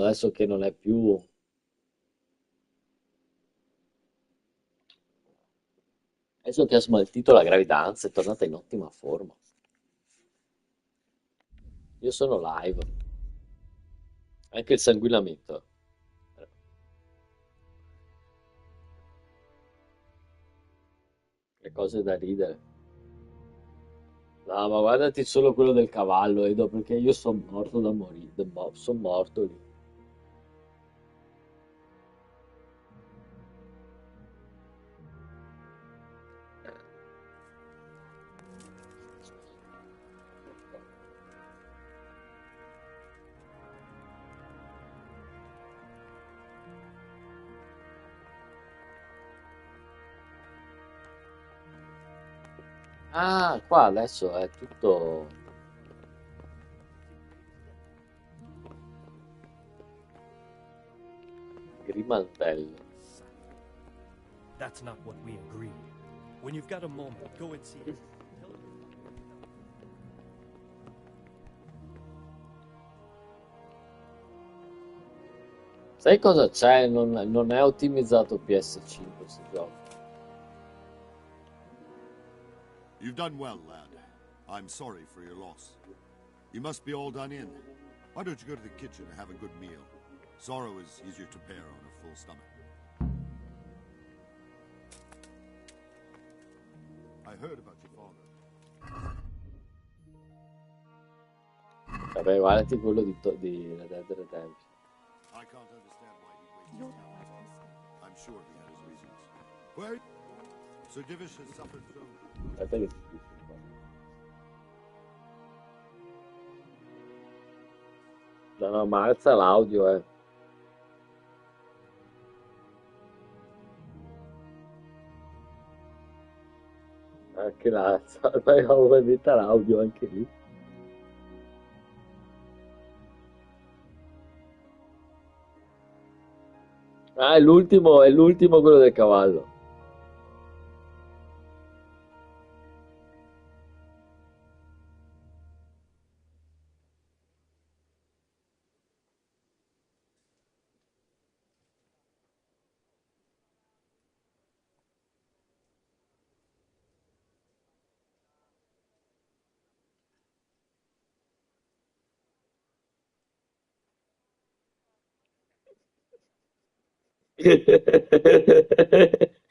Adesso che non è più... Adesso che ha smaltito la gravidanza è tornata in ottima forma. Io sono live. Anche il sanguinamento. Che cose da ridere. No, ma guardati solo quello del cavallo, Edo, perché io sono morto da morire. Sono morto lì. Ah, qua adesso è tutto grimaldello. That's not what we agreed. When you've got a moment, go and see. Sai cosa c'è? Non è ottimizzato PS5 questo gioco. You've done well, lad. I'm sorry for your loss. You must be all done in. Why don't you go to the kitchen and have a good meal? Sorrow is easier to bear on a full stomach. I heard about your father. Vabbè, guardati quello di Red Dead Redemption. I can't understand why he wasted his time. I'm sure he had his reasons. Where? Sir Divish has suffered so. Aspetta che ti dico un po'. No, no, ma alza l'audio, eh. Anche la... Fai aumenta l'audio anche lì. Ah, è l'ultimo quello del cavallo.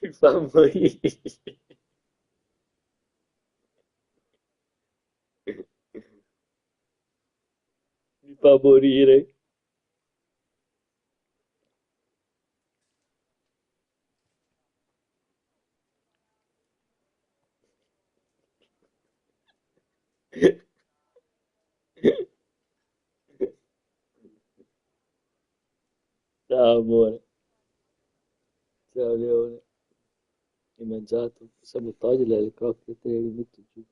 Mi fa morire. Mi fa morire. Ciao amore, ciao Leone, hai mangiato? Possiamo toglierle le crocche e te le rimetto giù.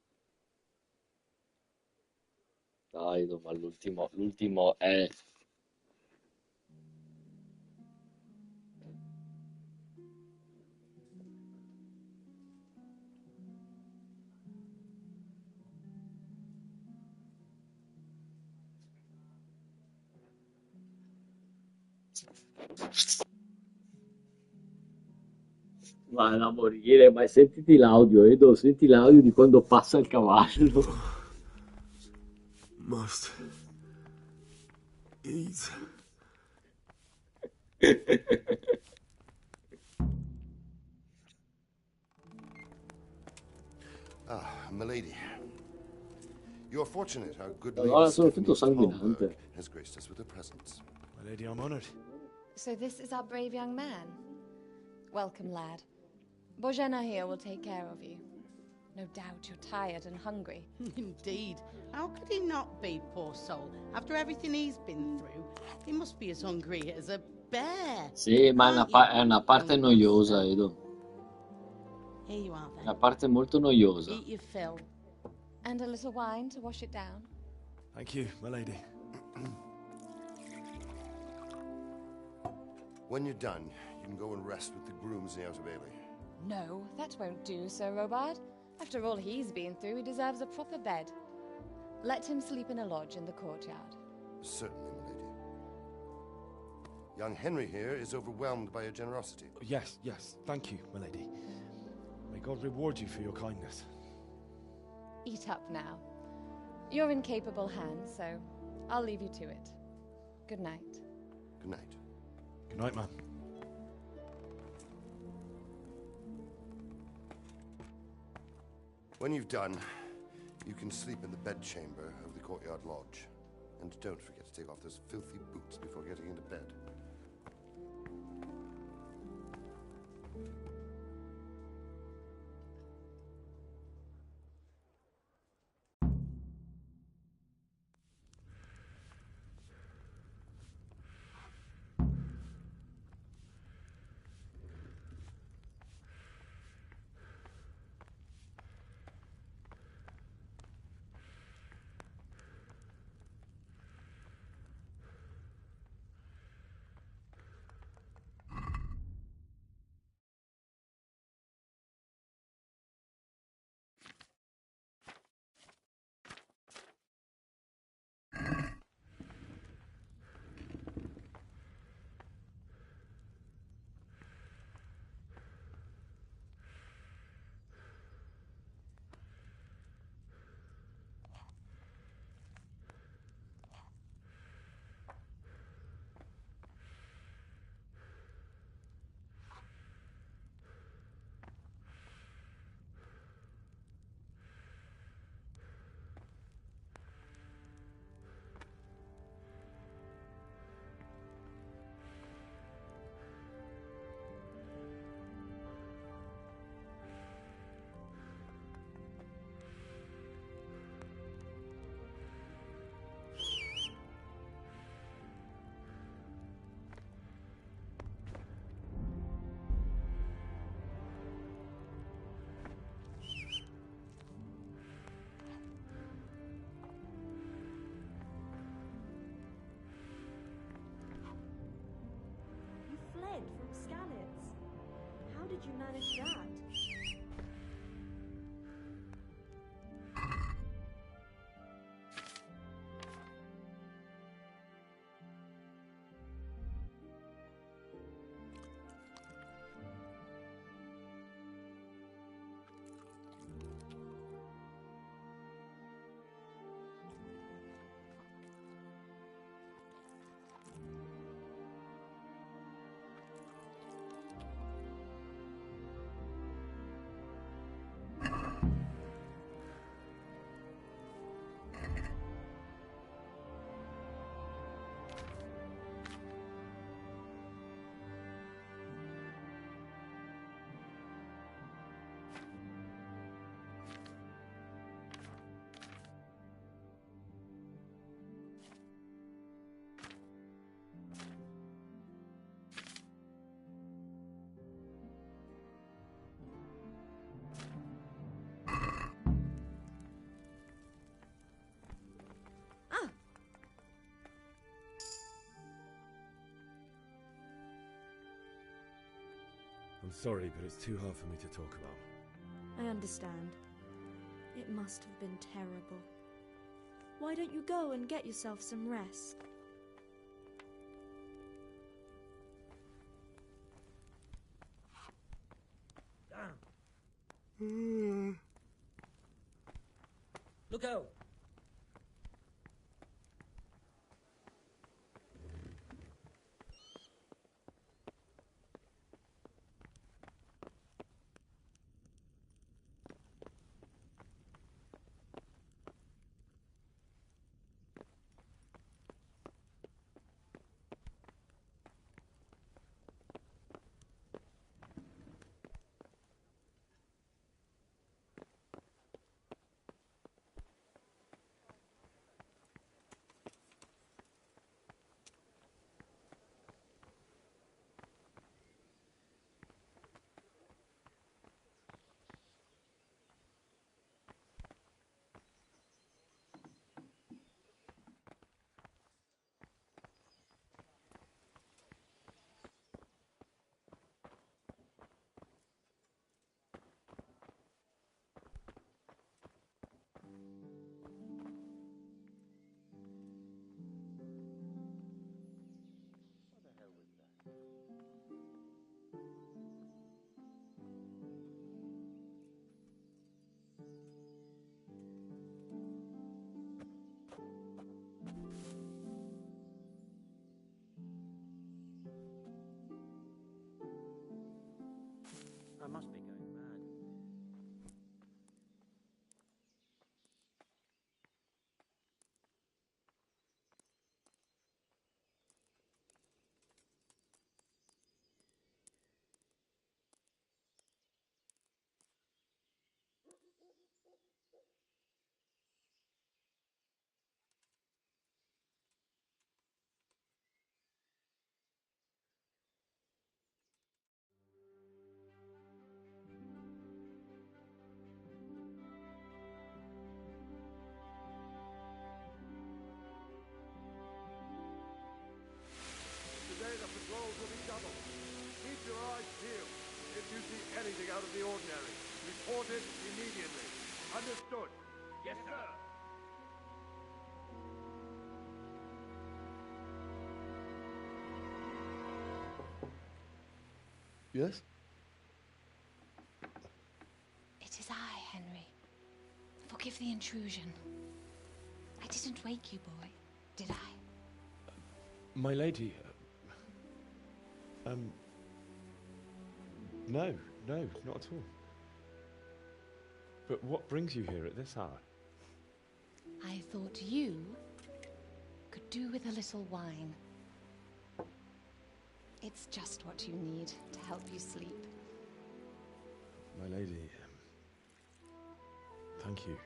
Dai, no, ma l'ultimo è... Ma da morire, ma sentiti l'audio, Edo, senti l'audio di quando passa il cavallo. Must eat. Ah, milady. You're fortunate our good lady Allora sono tutto Stephanie of Talmberg sanguinante. has graced us with her presence. My lady, I'm honored. So this is our brave young man. Welcome, lad. Bojena here will take care of you. No doubt you're tired and hungry. Indeed. How could he not be, poor soul? After everything he's been through, he must be as hungry as a bear. Sì, ma Aren't you, è una parte young noiosa, master? Edo. Here you are, Una then. parte molto noiosa. Eat your fill. And a little wine to wash it down. Thank you, my lady. When you're done, you can go and rest with the grooms in the Outer Bailey. No, that won't do, Sir Robard. After all he's been through, he deserves a proper bed. Let him sleep in a lodge in the courtyard. Certainly, milady. Young Henry here is overwhelmed by your generosity. Yes, yes, thank you, my lady. May God reward you for your kindness. Eat up now. You're in capable hands, so I'll leave you to it. Good night. Good night. Good night, ma'am. When you've done, you can sleep in the bedchamber of the courtyard lodge. And don't forget to take off those filthy boots before getting into bed. You fled from Skalitz. How did you manage that? I'm sorry, but it's too hard for me to talk about. I understand. It must have been terrible. Why don't you go and get yourself some rest? Look out! I must be going mad. Today the patrols will be doubled. Keep your eyes peeled. If you see anything out of the ordinary, report it immediately. Understood? Yes, sir. Yes? It is I, Henry. Forgive the intrusion. I didn't wake you, boy, did I? My lady... No, not at all. But what brings you here at this hour? I thought you could do with a little wine. It's just what you need to help you sleep. My lady, thank you.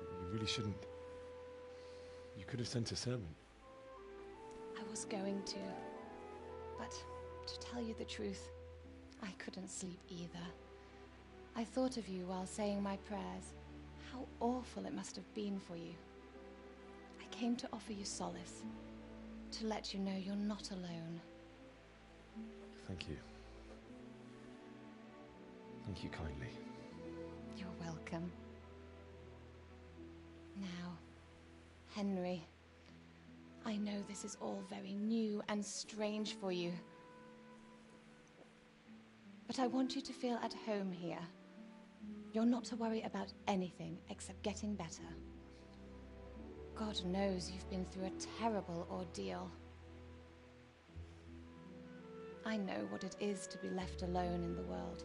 You really shouldn't. You could have sent a servant. I was going to, but to tell you the truth, I couldn't sleep either. I thought of you while saying my prayers. How awful it must have been for you. I came to offer you solace, to let you know you're not alone. Thank you. Thank you kindly. You're welcome. Now, Henry, I know this is all very new and strange for you. But I want you to feel at home here. You're not to worry about anything except getting better. God knows you've been through a terrible ordeal. I know what it is to be left alone in the world,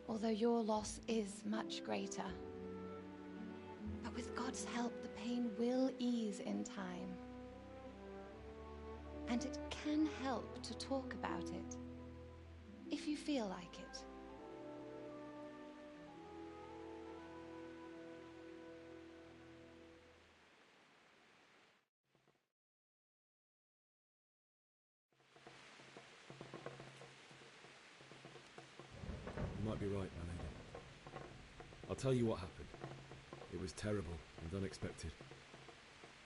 although your loss is much greater. But with God's help, the pain will ease in time. And it can help to talk about it, if you feel like it. You might be right, my lady. I'll tell you what happened. It was terrible and unexpected.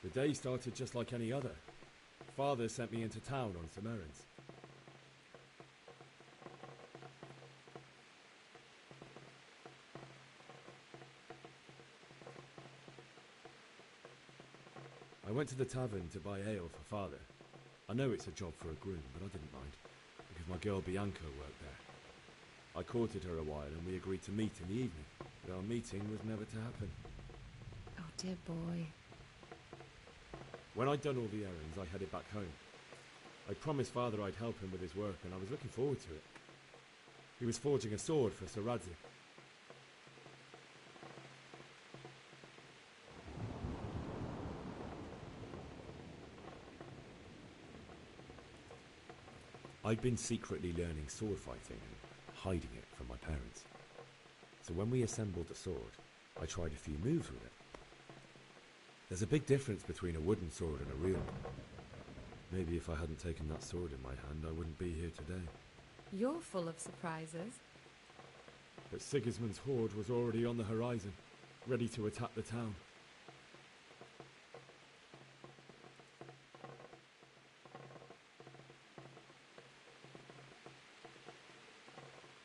The day started just like any other. Father sent me into town on some errands. I went to the tavern to buy ale for Father. I know it's a job for a groom, but I didn't mind, because my girl Bianca worked there. I courted her a while and we agreed to meet in the evening, but our meeting was never to happen. Oh, dear boy. When I'd done all the errands, I headed back home. I promised Father I'd help him with his work, and I was looking forward to it. He was forging a sword for Sir Radzik. I'd been secretly learning sword fighting and hiding it from my parents. So when we assembled the sword, I tried a few moves with it. There's a big difference between a wooden sword and a real one. Maybe if I hadn't taken that sword in my hand, I wouldn't be here today. You're full of surprises. But Sigismund's horde was already on the horizon, ready to attack the town.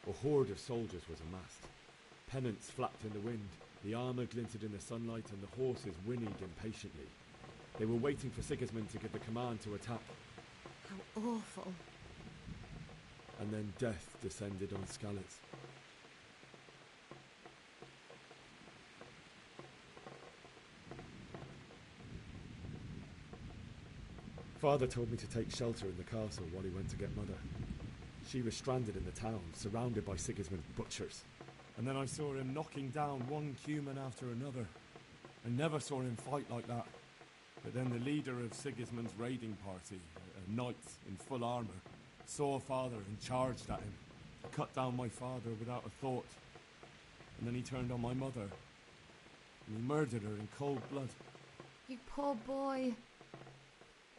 A horde of soldiers was amassed. Pennants flapped in the wind, the armour glinted in the sunlight, and the horses whinnied impatiently. They were waiting for Sigismund to give the command to attack. How awful. And then death descended on Skalitz. Father told me to take shelter in the castle while he went to get Mother. She was stranded in the town, surrounded by Sigismund's butchers. And then I saw him knocking down one human after another. I never saw him fight like that. But then the leader of Sigismund's raiding party, a knight in full armour, saw Father and charged at him. Cut down my father without a thought. And then he turned on my mother. And he murdered her in cold blood. You poor boy.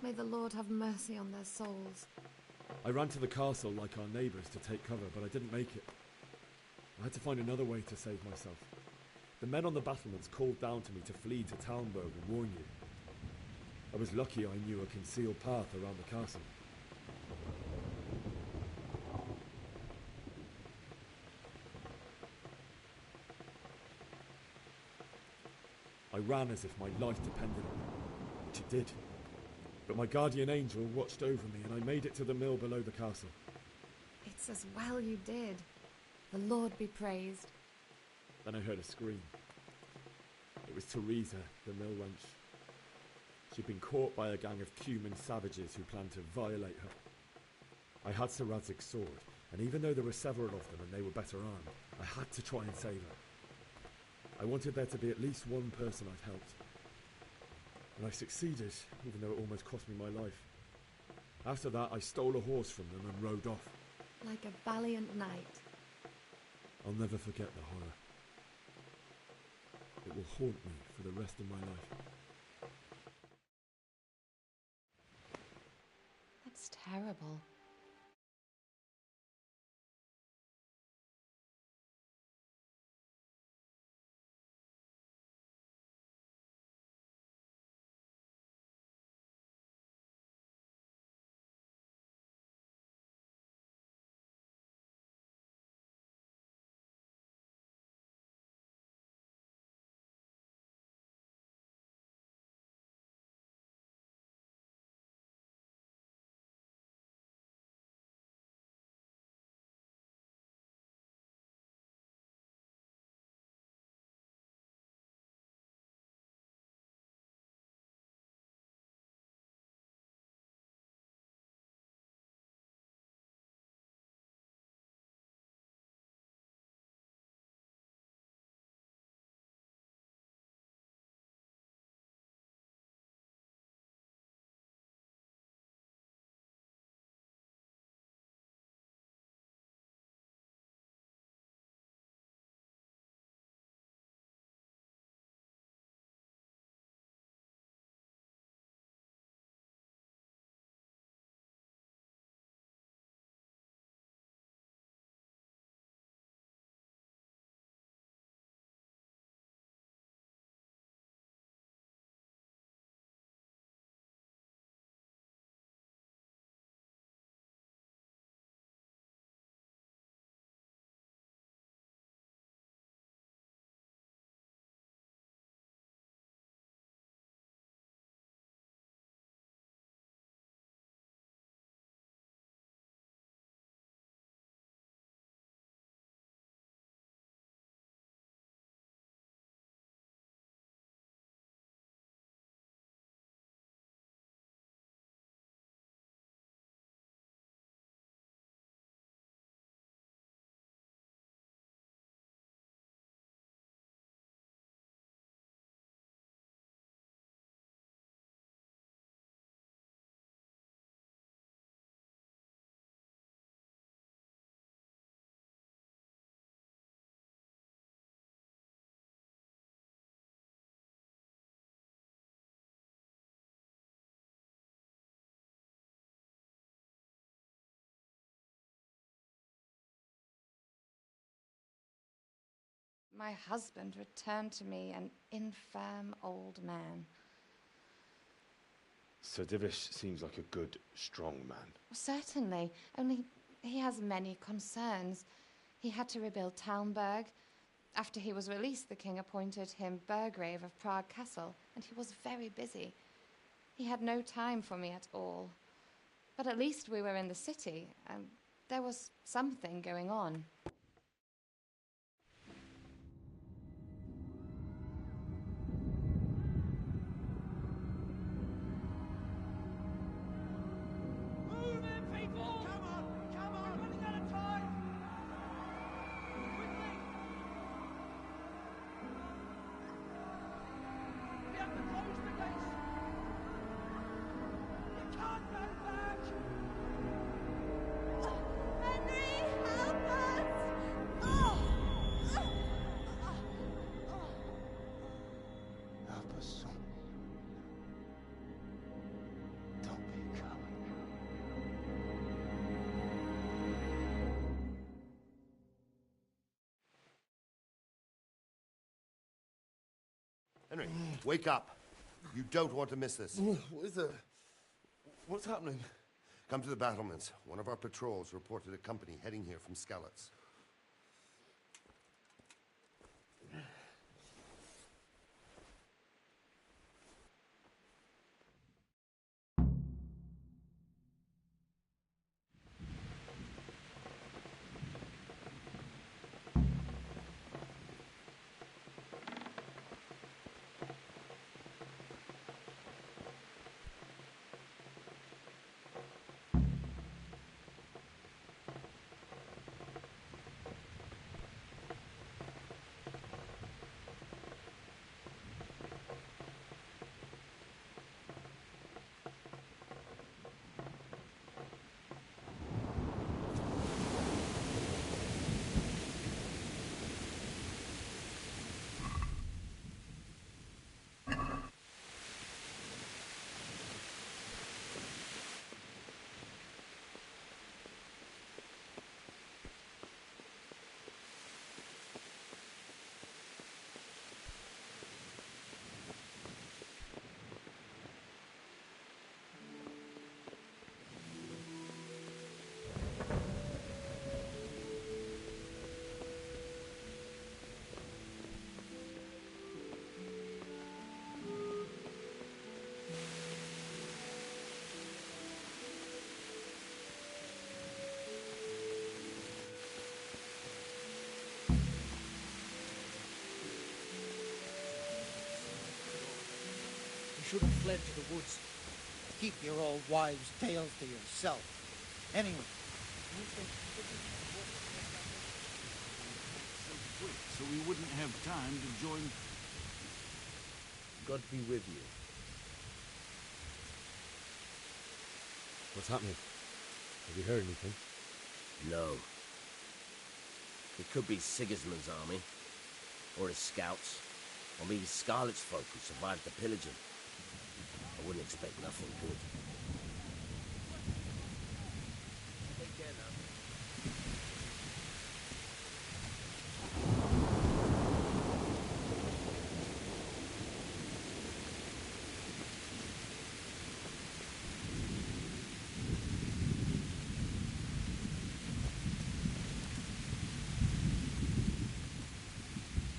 May the Lord have mercy on their souls. I ran to the castle like our neighbours to take cover, but I didn't make it. I had to find another way to save myself. The men on the battlements called down to me to flee to Talmberg and warn you. I was lucky I knew a concealed path around the castle. I ran as if my life depended on it, which it did. But my guardian angel watched over me and I made it to the mill below the castle. It's as well you did. The Lord be praised. Then I heard a scream. It was Teresa, the mill wench. She'd been caught by a gang of Cuman savages who planned to violate her. I had Sir Radzig's sword, and even though there were several of them and they were better armed, I had to try and save her. I wanted there to be at least one person I'd helped. And I succeeded, even though it almost cost me my life. After that, I stole a horse from them and rode off. Like a valiant knight. I'll never forget the horror. It will haunt me for the rest of my life. That's terrible. My husband returned to me an infirm old man. Sir Divish seems like a good, strong man. Certainly, only he has many concerns. He had to rebuild Talmberg. After he was released, the king appointed him Burgrave of Prague Castle, and he was very busy. He had no time for me at all. But at least we were in the city, and there was something going on. Move it, people! Come on! Come on! Henry, wake up. You don't want to miss this. What is it? What's happening? Come to the battlements. One of our patrols reported a company heading here from Skalitz. You should have fled to the woods. Keep your old wives' tales to yourself. Anyway. So quick, so we wouldn't have time to join... God be with you. What's happening? Have you heard anything? No. It could be Sigismund's army, or his scouts, or maybe Scarlet's folk who survived the pillaging. I wouldn't expect nothing good. Take care now.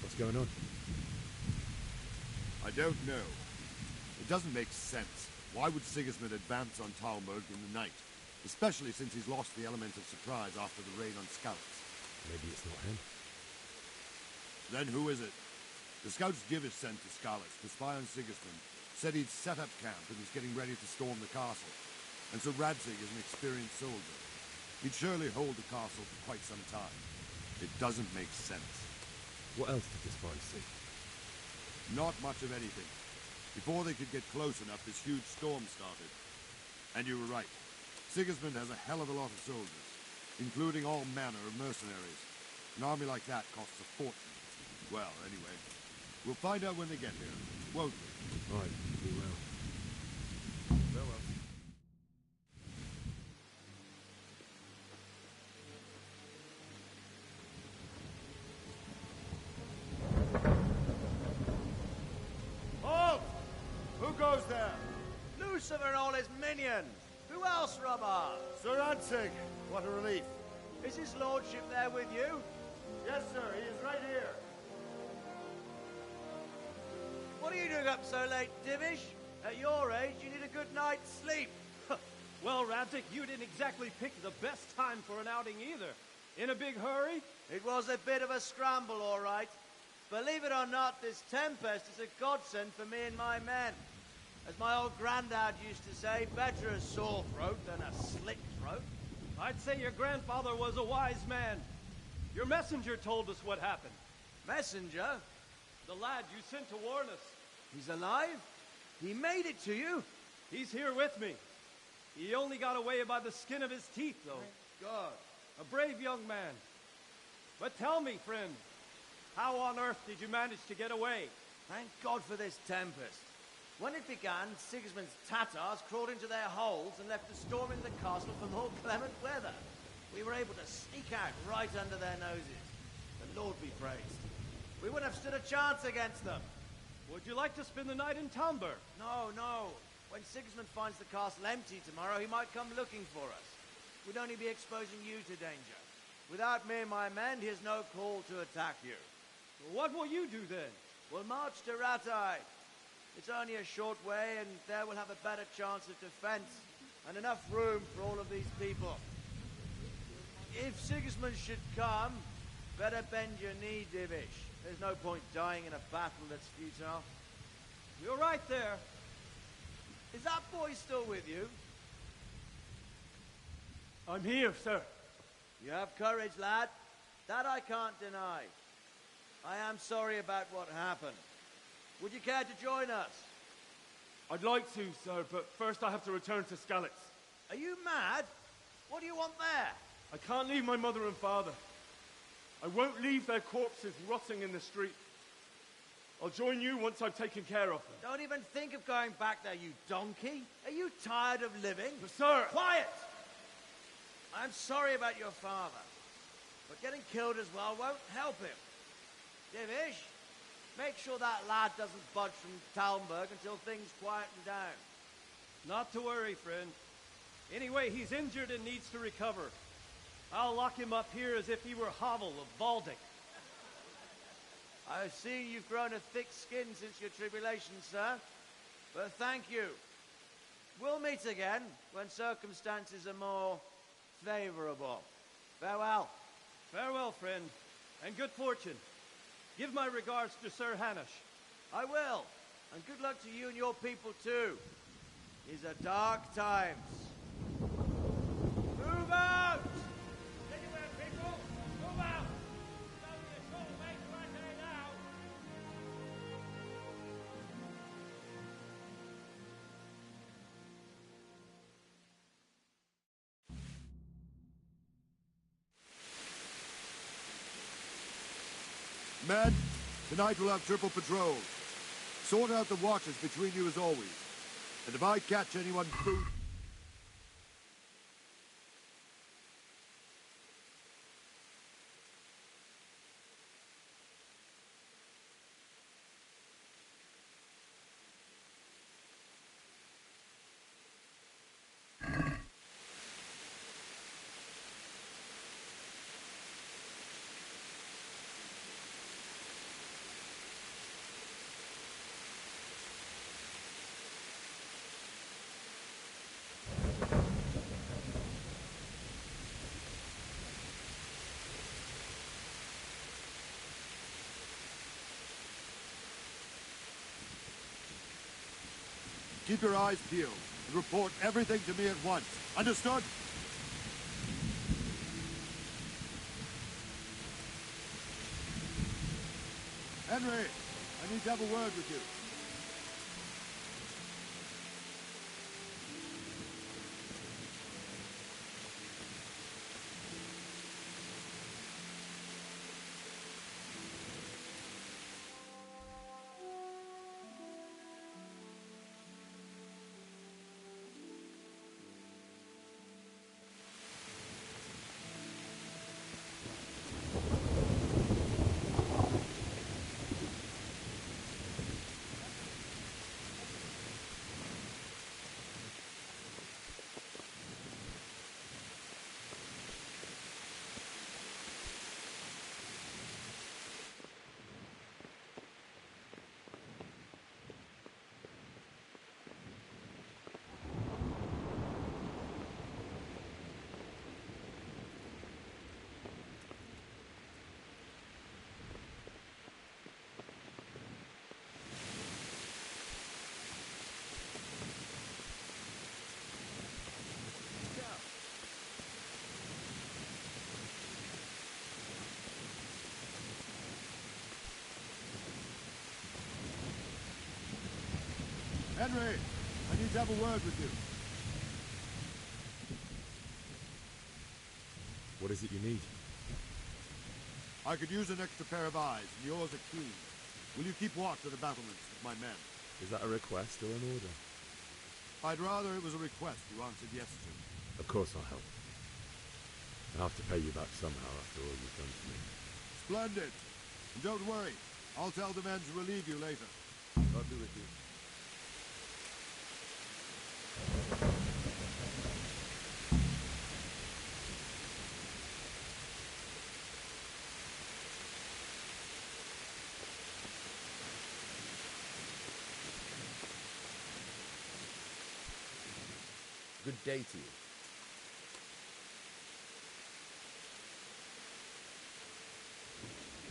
What's going on? I don't know. It doesn't make sense. Why would Sigismund advance on Talmberg in the night? Especially since he's lost the element of surprise after the raid on Skalitz. Maybe it's not him. Then who is it? The scouts Divish sent to Skalitz to spy on Sigismund said he'd set up camp and was getting ready to storm the castle. And so Radzig is an experienced soldier. He'd surely hold the castle for quite some time. It doesn't make sense. What else did the spies see? Not much of anything. Before they could get close enough, this huge storm started. And you were right. Sigismund has a hell of a lot of soldiers, including all manner of mercenaries. An army like that costs a fortune. Well, anyway, we'll find out when they get here, won't we? Right, we will. Farewell. Halt! Who goes there? Lucifer and all his minions. Who else, Robber? Sir Radzig, what a relief. Is his lordship there with you? Yes, sir. He is right here. What are you doing up so late, Divish? At your age, you need a good night's sleep. Well, Radzig, you didn't exactly pick the best time for an outing either. In a big hurry? It was a bit of a scramble, all right. Believe it or not, this tempest is a godsend for me and my men. As my old granddad used to say, better a sore throat than a slit throat. I'd say your grandfather was a wise man. Your messenger told us what happened. Messenger? The lad you sent to warn us. He's alive? He made it to you? He's here with me. He only got away by the skin of his teeth, though. Thank God. A brave young man. But tell me, friend, how on earth did you manage to get away? Thank God for this tempest. When it began, Sigismund's Tatars crawled into their holes and left us storming the castle for more clement weather. We were able to sneak out right under their noses. The Lord be praised. We wouldn't have stood a chance against them. Would you like to spend the night in Talmberg? No, no. When Sigismund finds the castle empty tomorrow, he might come looking for us. We'd only be exposing you to danger. Without me and my men, he has no call to attack you. Well, what will you do then? We'll march to Ratai. It's only a short way, and there we'll have a better chance of defense, and enough room for all of these people. If Sigismund should come, better bend your knee, Divish. There's no point dying in a battle that's futile. You're right there. Is that boy still with you? I'm here, sir. You have courage, lad. That I can't deny. I am sorry about what happened. Would you care to join us? I'd like to, sir, but first I have to return to Skalitz. Are you mad? What do you want there? I can't leave my mother and father. I won't leave their corpses rotting in the street. I'll join you once I've taken care of them. Don't even think of going back there, you donkey. Are you tired of living? But sir! Quiet! I'm sorry about your father, but getting killed as well won't help him. Divish, make sure that lad doesn't budge from Talmberg until things quieten down. Not to worry, friend. Anyway, he's injured and needs to recover. I'll lock him up here as if he were Havel of Baldic. I've seen you've grown a thick skin since your tribulation, sir. But thank you. We'll meet again when circumstances are more favorable. Farewell. Farewell, friend, and good fortune. Give my regards to Sir Hanush. I will. And good luck to you and your people, too. These are dark times. Move out! Anywhere, people! Move out! Don't be a soul make right there now! Men, tonight we'll have triple patrol. Sort out the watches between you as always. And if I catch anyone food... Keep your eyes peeled and report everything to me at once. Understood? Henry, I need to have a word with you. Henry, I need to have a word with you. What is it you need? I could use an extra pair of eyes, and yours are keen. Will you keep watch of the battlements with my men? Is that a request or an order? I'd rather it was a request you answered yes to. Of course I'll help. I'll have to pay you back somehow after all you've done for me. Splendid. And don't worry, I'll tell the men to relieve you later. God be with you. Good day to you.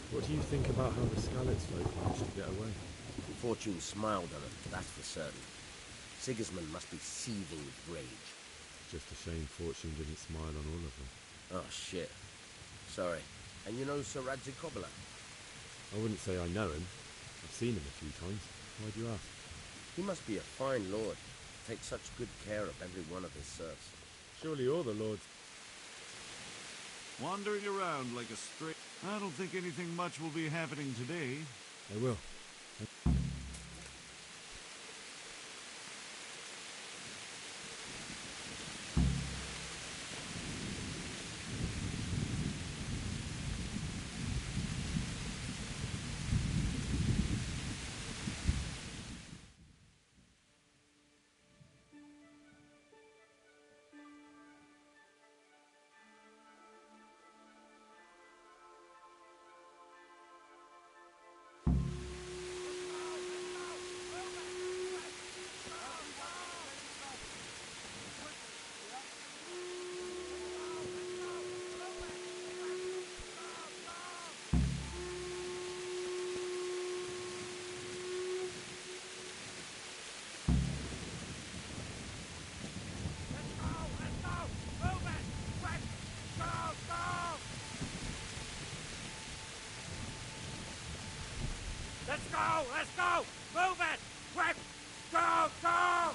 What do you think about how the Skalitz folk managed to get away? Fortune smiled on them, that's for certain. Sigismund must be seething with rage. Just a shame Fortune didn't smile on all of them. Oh, shit. Sorry. And you know Sir Radzig Kobyla? I wouldn't say I know him. I've seen him a few times. Why do you ask? He must be a fine lord. Takes such good care of every one of his serfs. Surely all the lords... Wandering around like a stray... I don't think anything much will be happening today. They will. Let's go! Let's go! Move it! Quick! Go! Go!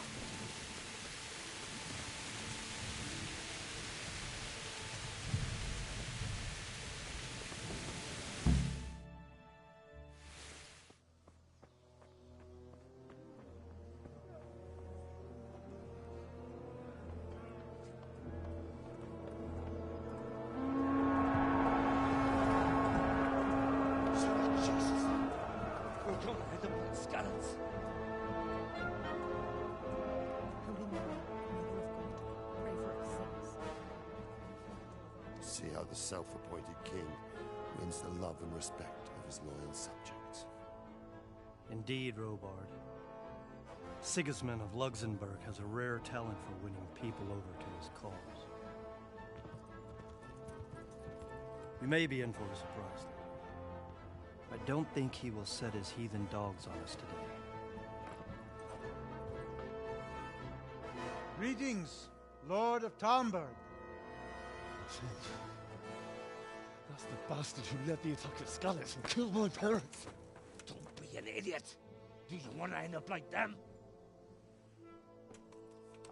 See how the self-appointed king wins the love and respect of his loyal subjects. Indeed, Robard. Sigismund of Luxembourg has a rare talent for winning people over to his cause. We may be in for a surprise, though. I don't think he will set his heathen dogs on us today. Greetings, Lord of Talmberg. That's the bastard who led the attack at Skalitz and killed my parents. Don't be an idiot. Do you want to end up like them?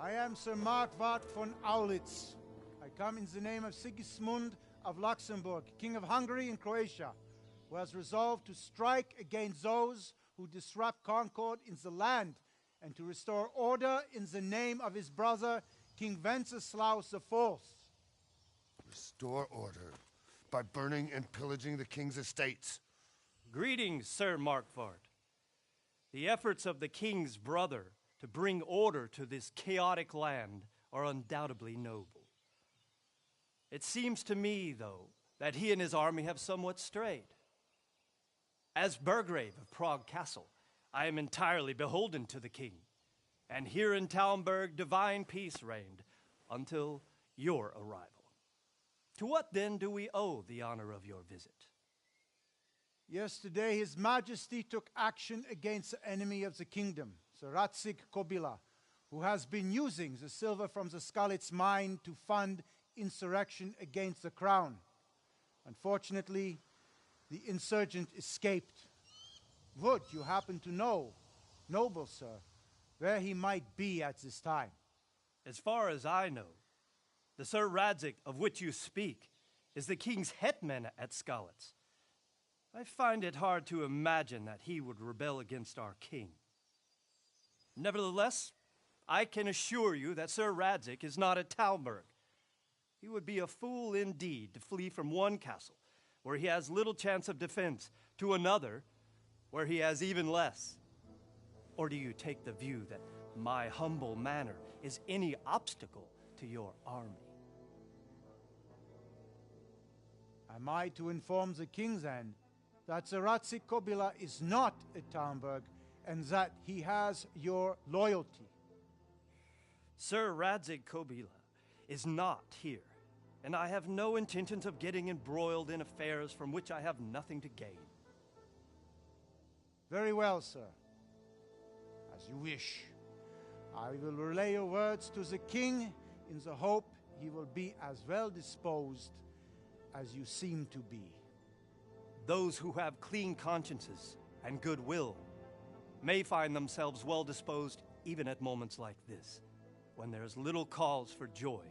I am Sir Markwart von Aulitz. I come in the name of Sigismund of Luxembourg, King of Hungary and Croatia, who has resolved to strike against those who disrupt concord in the land and to restore order in the name of his brother, King Wenceslaus IV. Restore order by burning and pillaging the king's estates. Greetings, Sir Markwart. The efforts of the king's brother to bring order to this chaotic land are undoubtedly noble. It seems to me, though, that he and his army have somewhat strayed. As Burgrave of Prague Castle, I am entirely beholden to the king, and here in Talmberg divine peace reigned until your arrival. To what then do we owe the honor of your visit? Yesterday, His Majesty took action against the enemy of the kingdom, Sir Radzig Kobyla, who has been using the silver from the Skalitz mine to fund insurrection against the crown. Unfortunately, the insurgent escaped. Would you happen to know, noble sir, where he might be at this time? As far as I know, the Sir Radzig of which you speak is the king's hetman at Skalitz. I find it hard to imagine that he would rebel against our king. Nevertheless, I can assure you that Sir Radzig is not at Talmberg. He would be a fool indeed to flee from one castle, where he has little chance of defense, to another, where he has even less. Or do you take the view that my humble manner is any obstacle to your army? Am I to inform the king, then, that the Ratzik Kobila is not at Talmberg, and that he has your loyalty? Sir Radzik Kobila is not here, and I have no intentions of getting embroiled in affairs from which I have nothing to gain. Very well, sir. As you wish. I will relay your words to the king in the hope he will be as well disposed as you seem to be. Those who have clean consciences and goodwill may find themselves well disposed even at moments like this, when there is little cause for joy.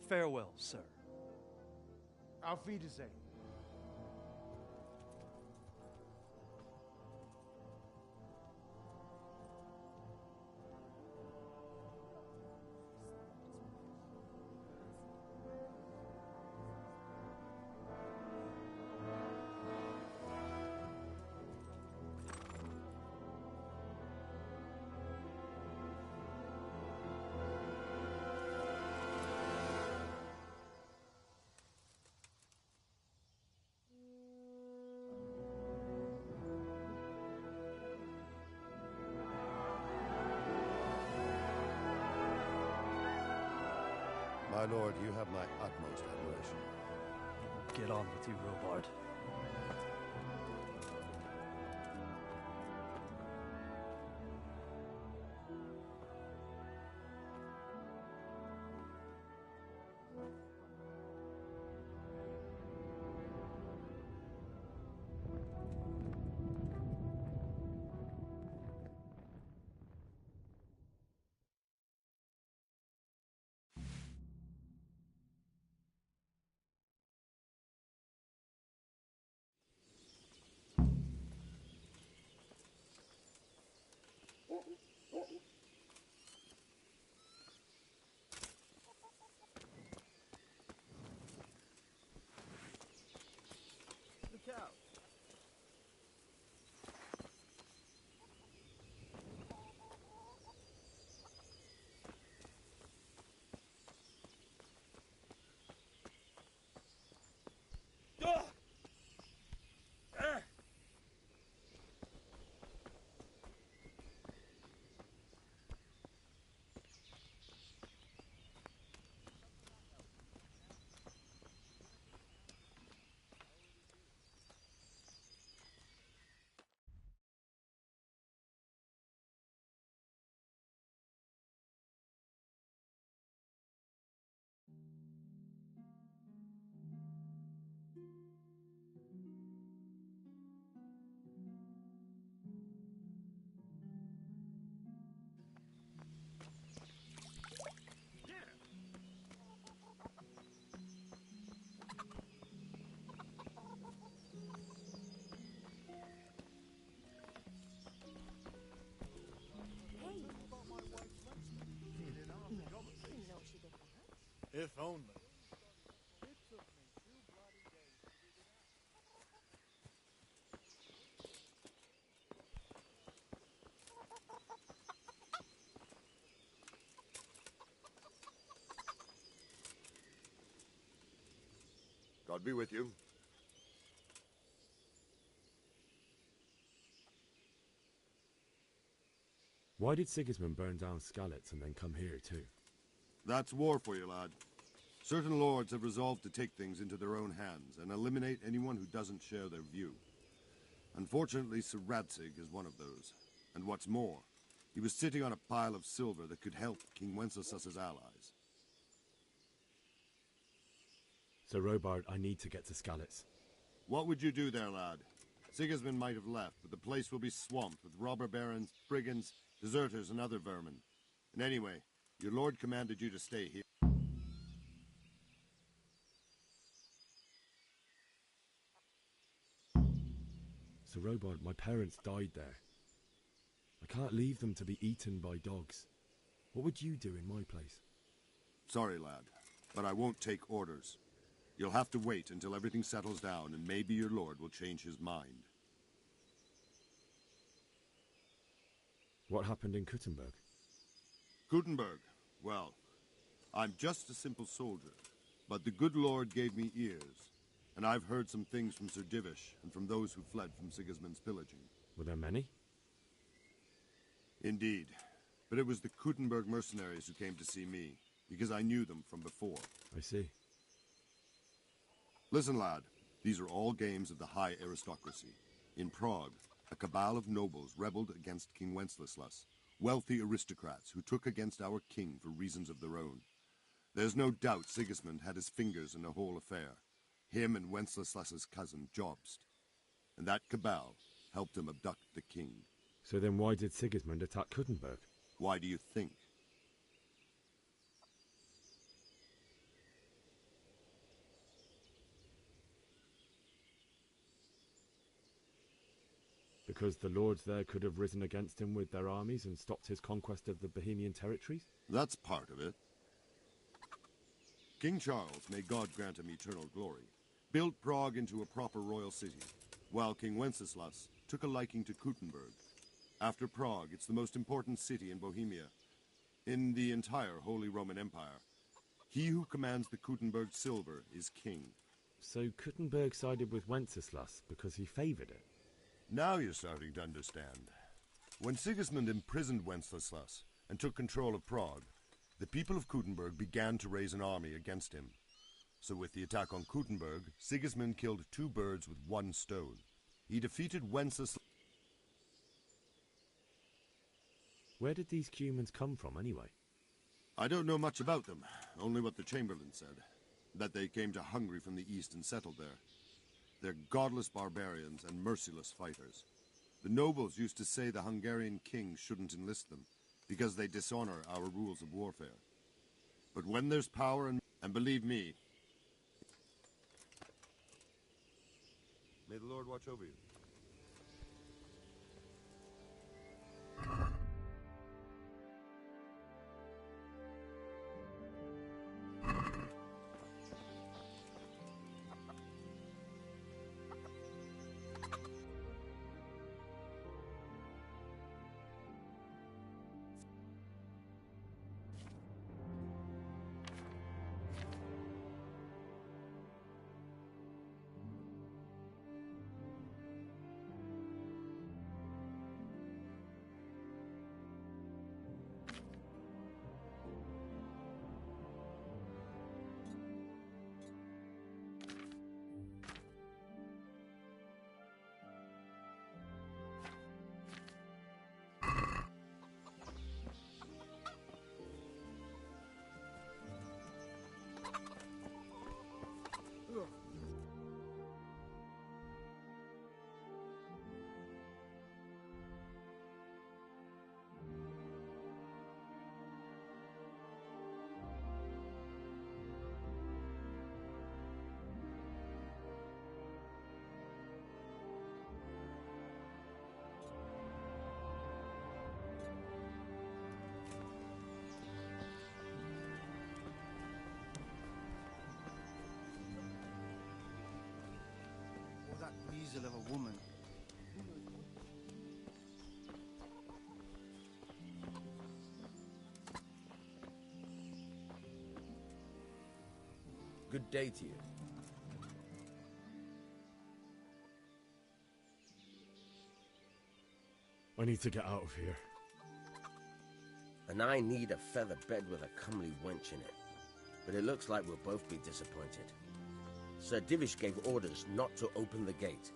Farewell, sir. Auf Wiedersehen. My lord, you have my utmost admiration. Get on with you, Robard. Look out. If only. God be with you. Why did Sigismund burn down Skalitz and then come here too? That's war for you, lad. Certain lords have resolved to take things into their own hands and eliminate anyone who doesn't share their view. Unfortunately, Sir Radzig is one of those. And what's more, he was sitting on a pile of silver that could help King Wenceslaus's allies. Sir Robard, I need to get to Skalitz. What would you do there, lad? Sigismund might have left, but the place will be swamped with robber barons, brigands, deserters, and other vermin. And anyway, your lord commanded you to stay here. Sir Robard, my parents died there. I can't leave them to be eaten by dogs. What would you do in my place? Sorry, lad, but I won't take orders. You'll have to wait until everything settles down, and maybe your lord will change his mind. What happened in Kuttenberg? Gutenberg. Well, I'm just a simple soldier, but the good Lord gave me ears, and I've heard some things from Sir Divish and from those who fled from Sigismund's pillaging. Were there many? Indeed, but it was the Kuttenberg mercenaries who came to see me, because I knew them from before. I see. Listen, lad, these are all games of the high aristocracy. In Prague, a cabal of nobles rebelled against King Wenceslas, wealthy aristocrats who took against our king for reasons of their own. There's no doubt Sigismund had his fingers in the whole affair. Him and Wenceslas's cousin, Jobst. And that cabal helped him abduct the king. So then why did Sigismund attack Kuttenberg? Why do you think? Because the lords there could have risen against him with their armies and stopped his conquest of the Bohemian territories? That's part of it. King Charles, may God grant him eternal glory, built Prague into a proper royal city, while King Wenceslas took a liking to Kuttenberg. After Prague, it's the most important city in Bohemia, in the entire Holy Roman Empire. He who commands the Kuttenberg silver is king. So Kuttenberg sided with Wenceslas because he favoured it? Now you're starting to understand. When Sigismund imprisoned Wenceslas and took control of Prague, the people of Kuttenberg began to raise an army against him. So with the attack on Kuttenberg, Sigismund killed 2 birds with 1 stone. He defeated Wenceslas. Where did these Cumans come from, anyway? I don't know much about them, only what the Chamberlain said. That they came to Hungary from the east and settled there. They're godless barbarians and merciless fighters. The nobles used to say the Hungarian king shouldn't enlist them, because they dishonor our rules of warfare. But when there's power and believe me... May the Lord watch over you. That weasel of a woman. Good day to you. I need to get out of here. And I need a feather bed with a comely wench in it. But it looks like we'll both be disappointed. Sir Divish gave orders not to open the gate.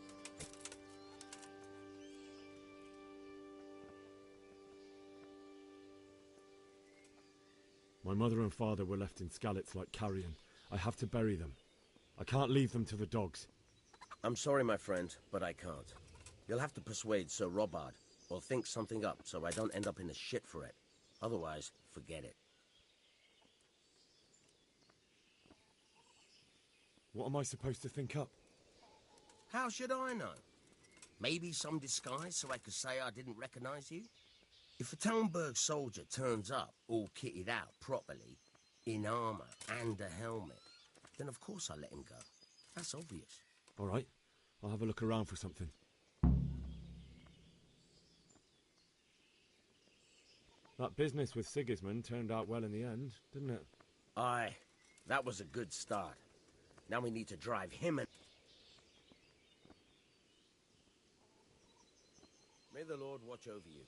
My mother and father were left in Skalitz like carrion. I have to bury them. I can't leave them to the dogs. I'm sorry, my friend, but I can't. You'll have to persuade Sir Robard, or think something up so I don't end up in the shit for it. Otherwise, forget it. What am I supposed to think up? How should I know? Maybe some disguise so I could say I didn't recognize you? If a Talmberg soldier turns up all kitted out properly, in armor and a helmet, then of course I let him go. That's obvious. All right, I'll have a look around for something. That business with Sigismund turned out well in the end, didn't it? Aye, that was a good start. Now we need to drive him and... May the Lord watch over you.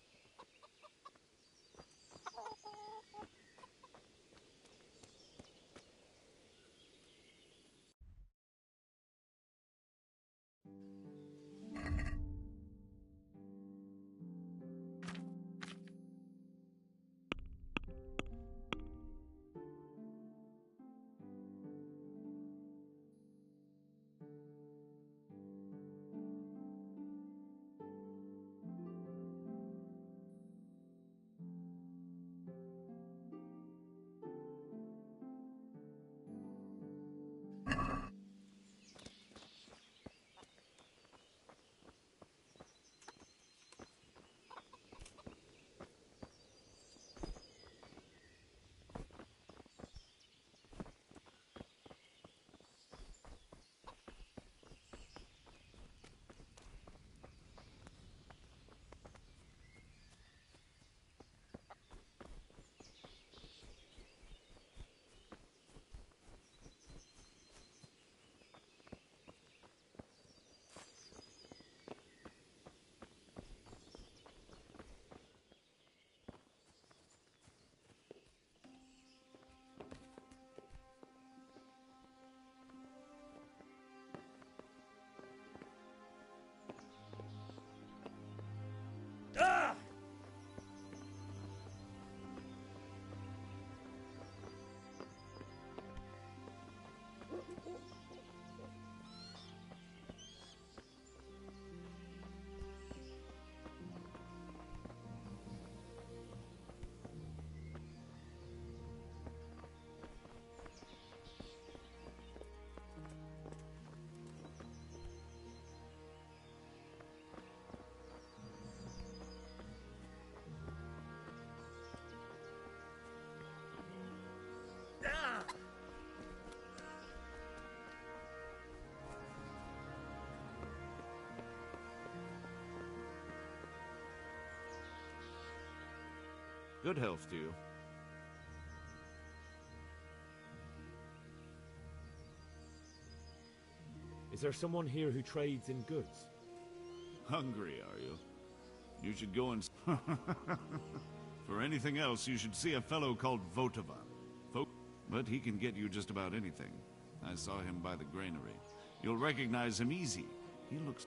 Good health to you. Is there someone here who trades in goods? Hungry, are you? You should go and... For anything else, you should see a fellow called Votava. But he can get you just about anything. I saw him by the granary. You'll recognize him easy. He looks...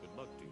Good luck to you.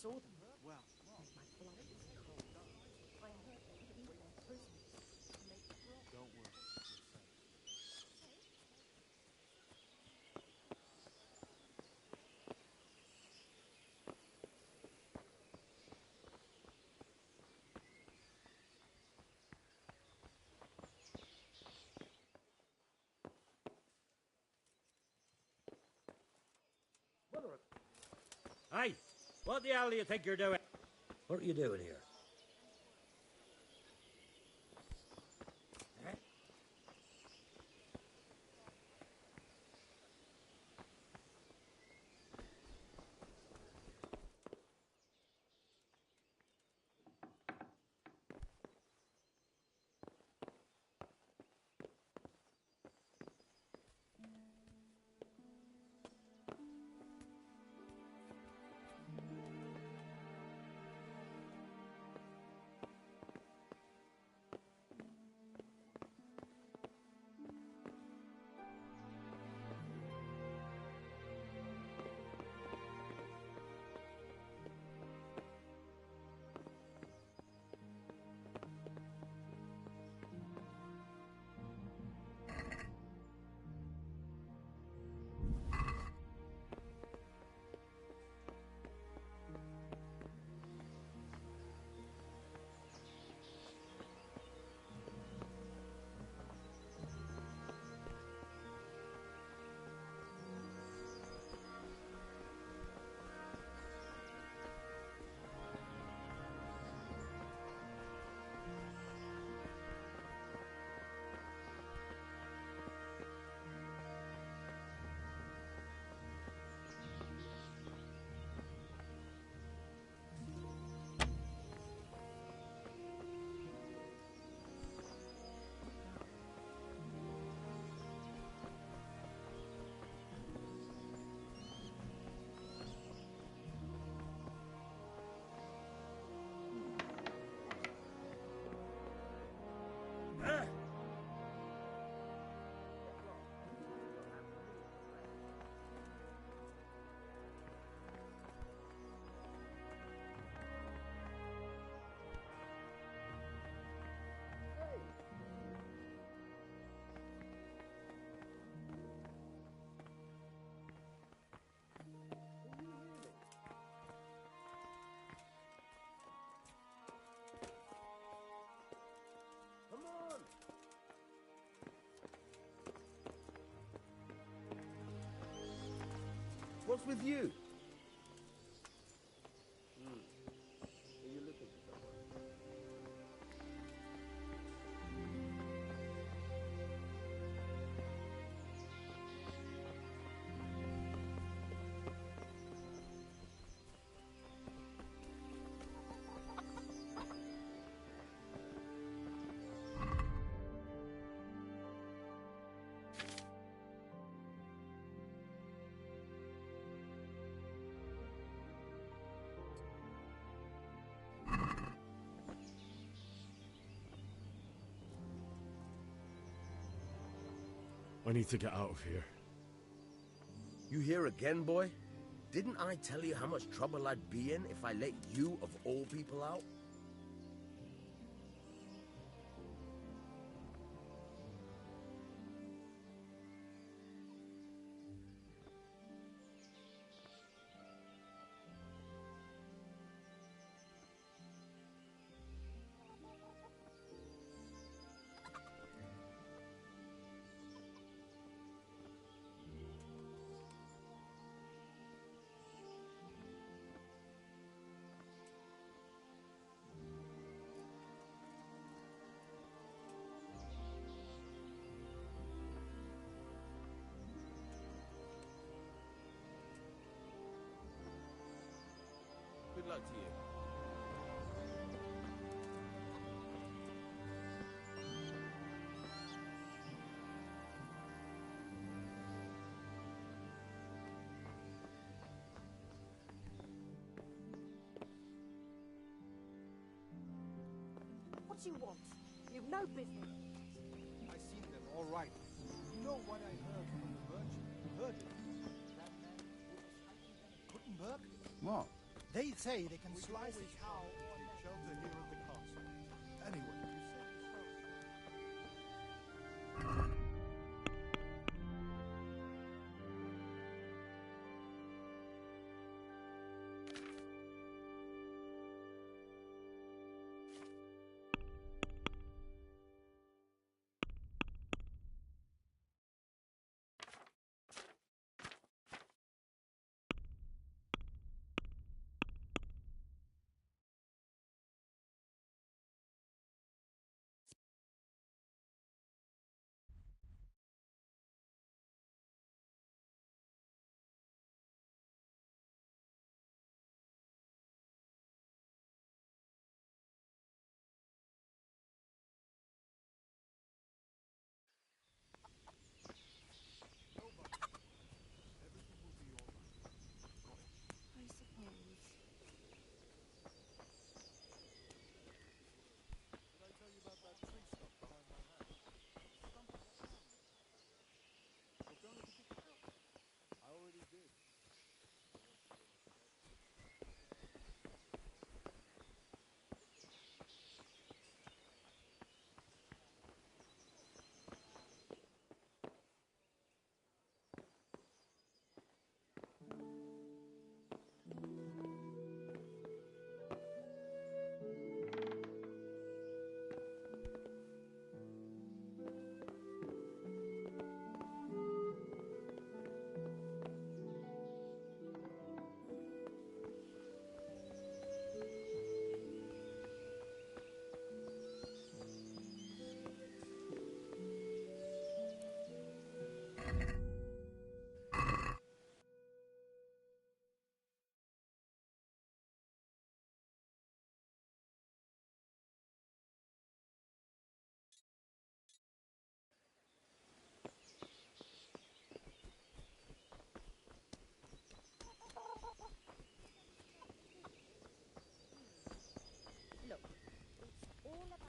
saw them. Well, My blood is cold. I heard they would eat their prisoners to make broth. don't worry. Hey, what the hell do you think you're doing? What are you doing here? What's with you? Are you looking for someone? I need to get out of here. You here again, boy? Didn't I tell you how much trouble I'd be in if I let you, of all people, out? Good luck to you. What do you want? You've no business. I seen them, all right. You know what I heard from the merchant? You heard it. That man was fighting them at Gutenberg? What? They say they can slice a cow. Take shelter here at the castle. Anyway, I suppose. did I tell you about that tree stump behind my house? Stump of a hand. Well, don't let it pick it out. I already did. Look, it's all about...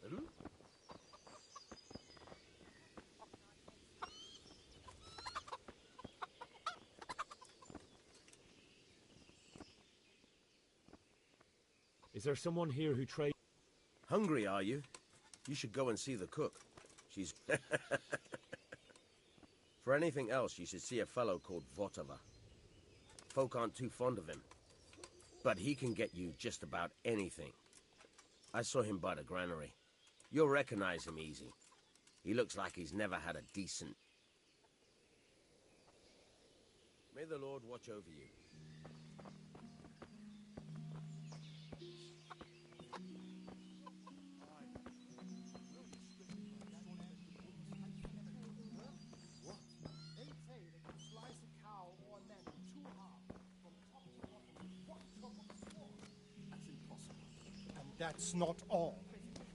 Hmm? Is there someone here who trades? Hungry, are you? You should go and see the cook. She's... For anything else, you should see a fellow called Votava. Folk aren't too fond of him, but he can get you just about anything. I saw him by the granary. You'll recognize him easy. He looks like he's never had a decent... May the Lord watch over you. What? They say they can slice a cow or a man in two halves, from top to bottom with one chop of a sword. That's impossible. And that's not all.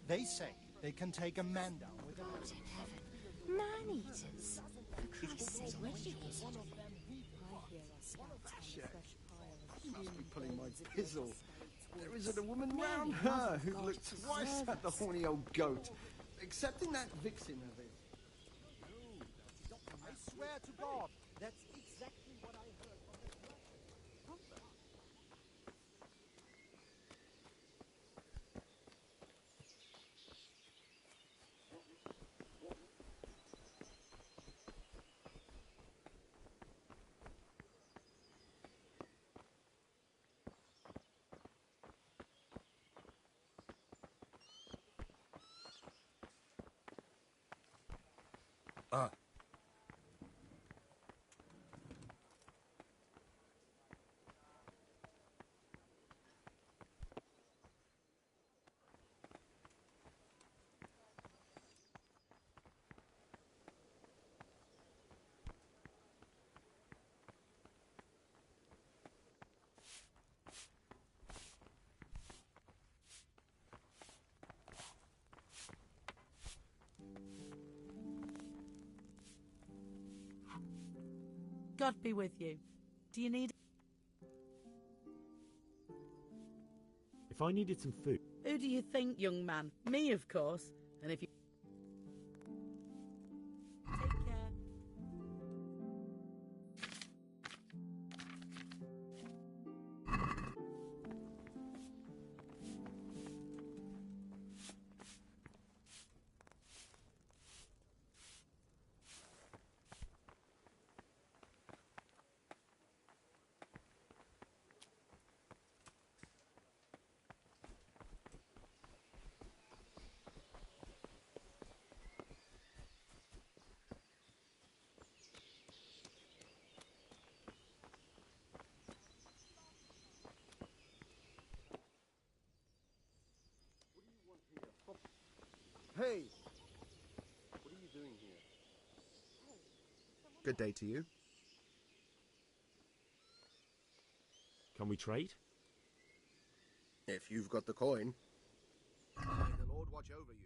They say they can take a man down with a... God in heaven. Man-eaters. For Christ's sake, where did you hear such a thing? She must be pulling my pizzle. There isn't a woman round her who looks twice at the horny old goat, excepting that vixen of it. I swear to God, that's exactly what I heard from the crowd. Ah. God be with you. Do you need... If I needed some food... Who do you think, young man? Me, of course. And if you... Take care. Hey! What are you doing here? Good day to you. Can we trade? If you've got the coin. May the Lord watch over you.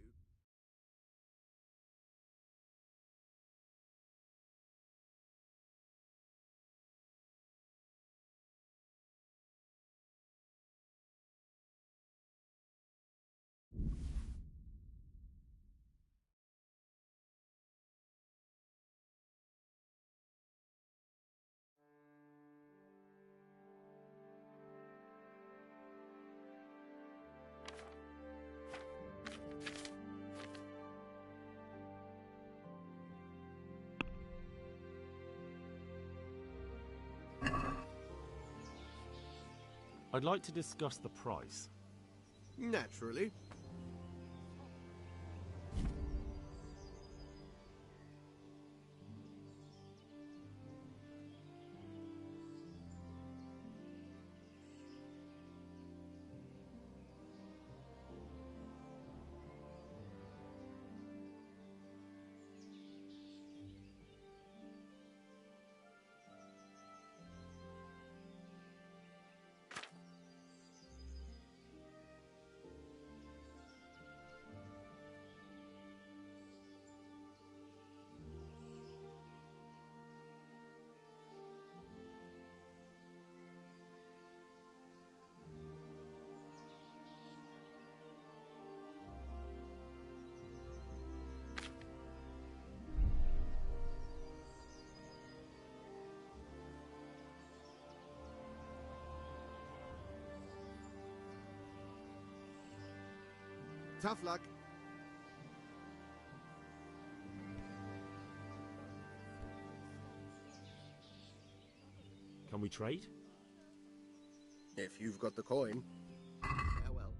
I'd like to discuss the price. Naturally. Tough luck. Can we trade? If you've got the coin. Farewell.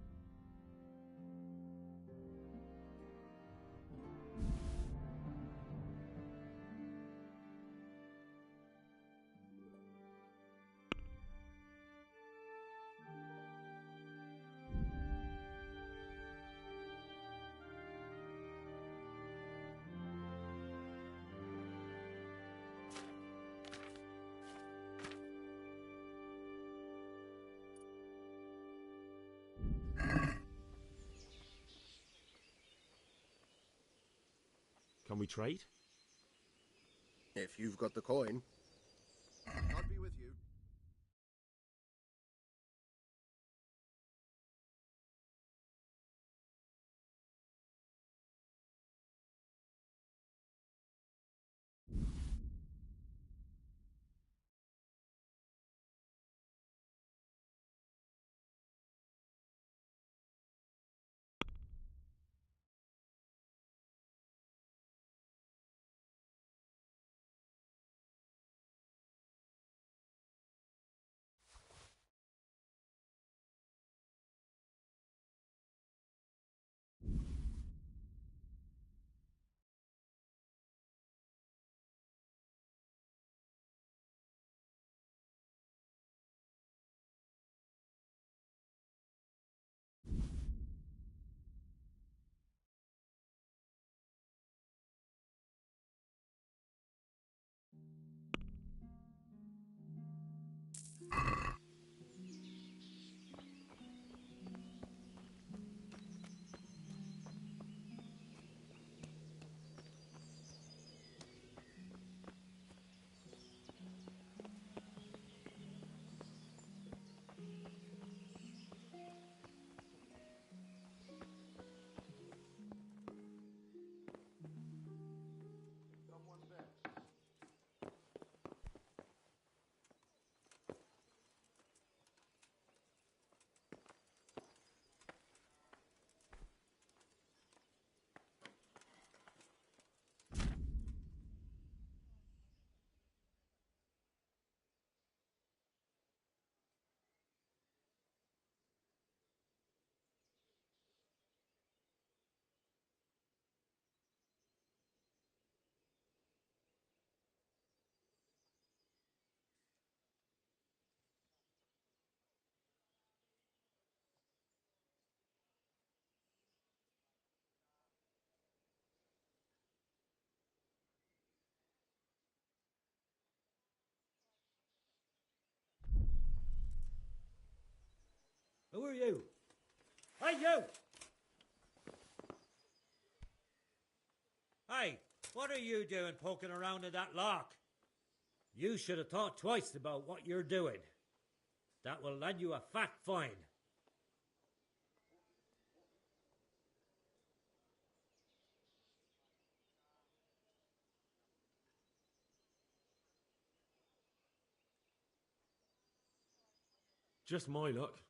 Can we trade? If you've got the coin. God be with you. are you? Hey, you! Hey, what are you doing poking around in that lock? You should have thought twice about what you're doing. That will land you a fat fine. Just my luck.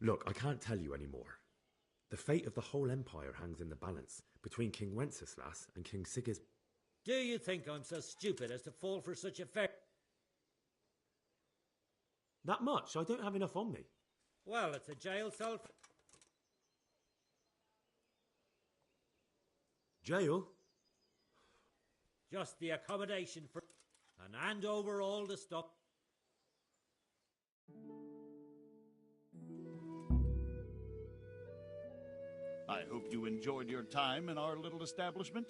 Look, I can't tell you anymore. The fate of the whole empire hangs in the balance between King Wenceslas and King Sigismund. Do you think I'm so stupid as to fall for such a fair... That much? I don't have enough on me. Well, it's a jail cell. Jail? Just the accommodation for... And hand over all the stuff. I hope you enjoyed your time in our little establishment.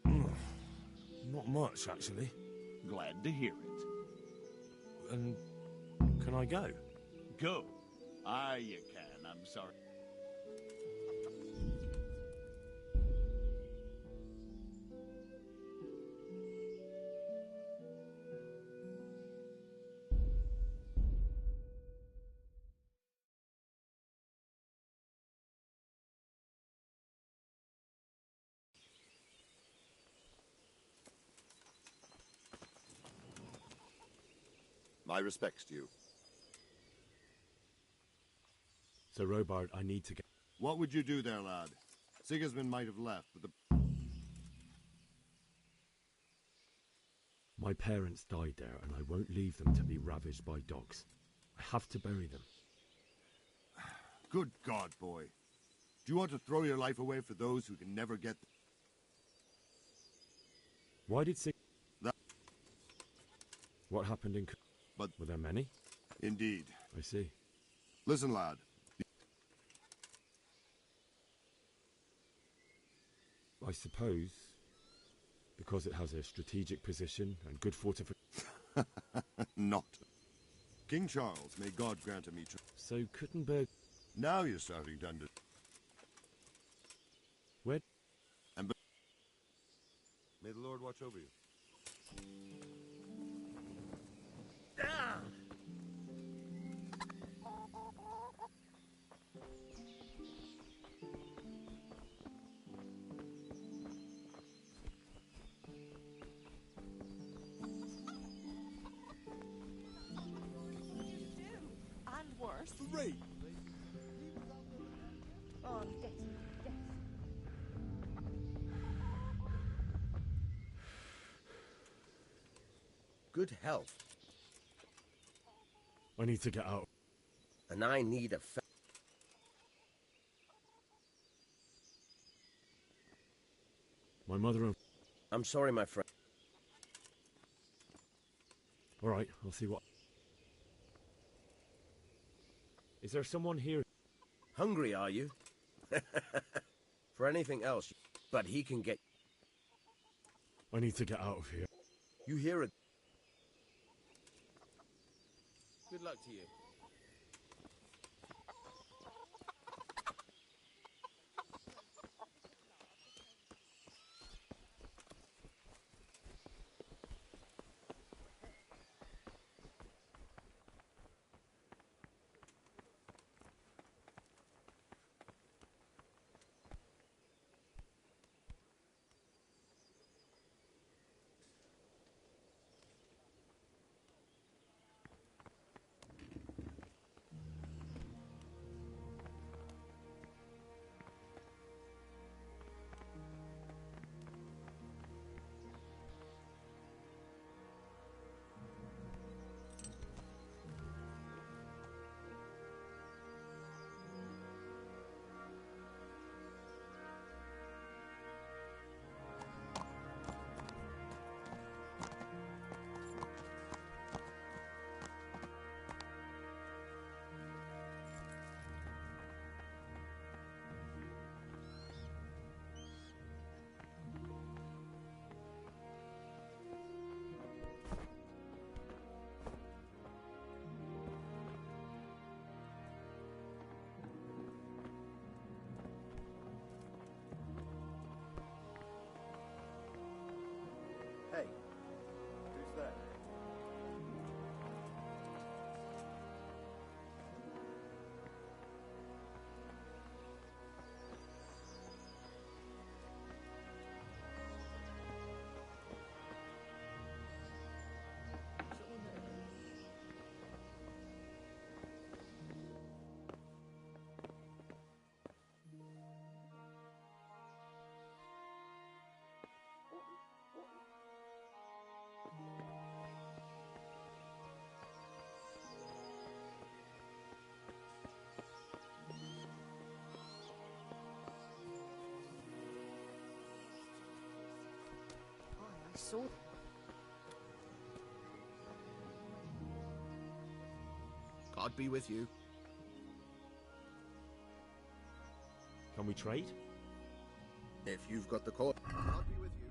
Not much, actually. Glad to hear it. And can I go? Go. You can. I'm sorry. My respects to you. So, Robard, I need to get... What would you do there, lad? Sigismund might have left, but the... My parents died there, and I won't leave them to be ravaged by dogs. I have to bury them. Good God, boy. Do you want to throw your life away for those who can never get... Why did That... What happened in... But... Were there many? Indeed. I see. Listen, lad. I suppose because it has a strategic position and good fortification. Not. King Charles, may God grant him eternal... So Kuttenberg... Now you're starting to under... Where... And... May the Lord watch over you. Ah! And worse. Great. Oh, death, death. Good health. I need to get out. And I need a... My mother and... I'm sorry, my friend. All right, I'll see what... Is there someone here? Hungry, are you? For anything else, but he can get... I need to get out of here. You hear it? Good luck to you. Hey, who's there? I saw them. God be with you. Can we trade? If you've got the coin. God be with you.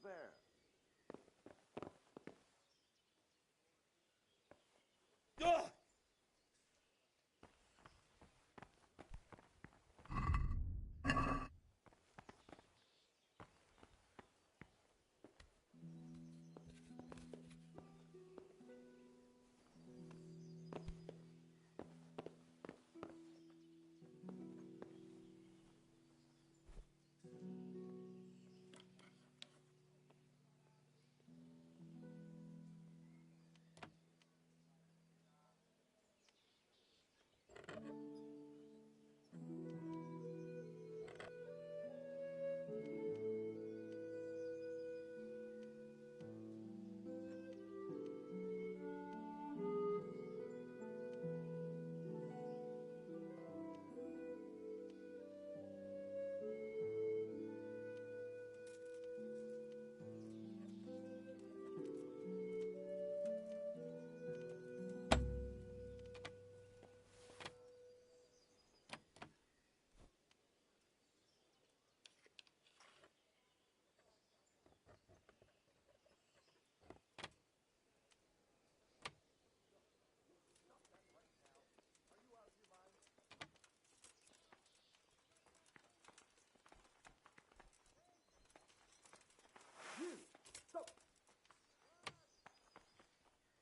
affair.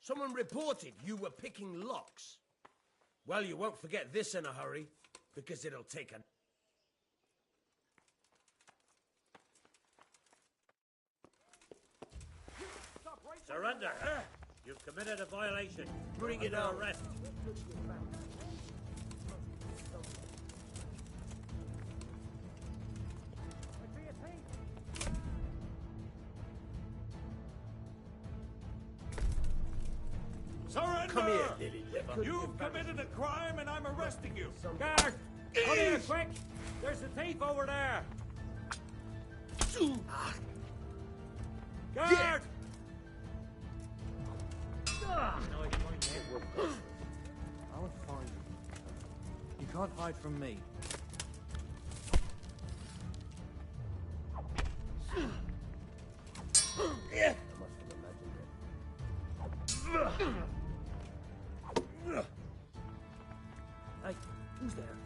Someone reported you were picking locks. Well, you won't forget this in a hurry, because it'll take a... Surrender! You've committed a violation. Bring it on. Arrest. Surrender! Come here, Lily Liver. You've committed a crime and I'm arresting you. Guard! Come here, quick! There's a thief over there! Guard! I'll find you. You can't hide from me. Yeah. Hey, who's there?